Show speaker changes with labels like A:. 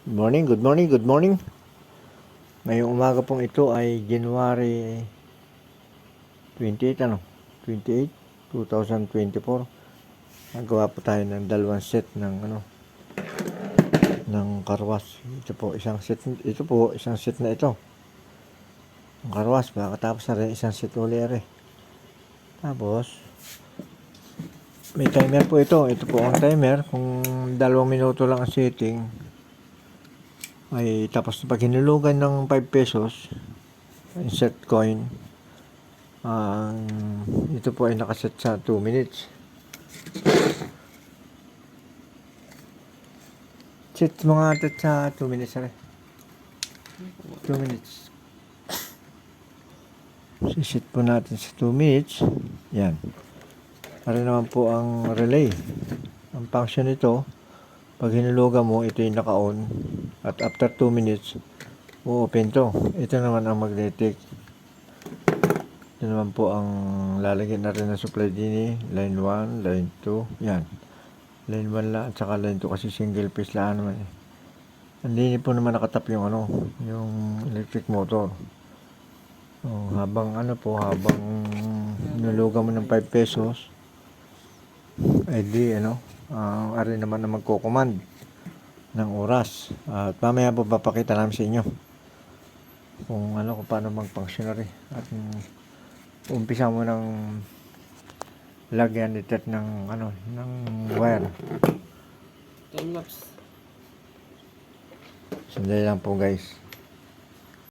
A: Good morning, good morning, good morning. Ngayong umaga pong ito ay January 28, 28, 2024. Nagawa po tayo ng dalawang set ng karwas. Ito po, isang set na ito. Ang karwas, makatapos na rin isang set uli. Tapos, may timer po ito. Ito po ang timer. Kung 2 minuto lang ang setting, ay tapos pag hinulugan ng 5 pesos insert coin, ito po ay nakaset sa 2 minutes. Set mga atat sa 2 minutes rin. 2 minutes. Sisit po natin sa 2 minutes. Yan. Para naman po ang relay. Ang function nito, pag hinulugan mo, ito yung naka-on. At after 2 minutes, o-open to. Ito naman ang magnetic. Ito naman po ang lalagyan natin ng supply din. Line 1, line 2. Yan. Line 1 lang at saka line 2 kasi single phase lang naman eh. Hindi po naman nakatap yung yung electric motor. Habang nulugan mo ng 5 pesos, ay di ari naman na magko-command ng oras. At mamaya po papakita namin sa inyo kung paano mag-functionary. At umpisa mo ng lagyan ito ng wire.
B: Time lapse.
A: Sandali lang po guys.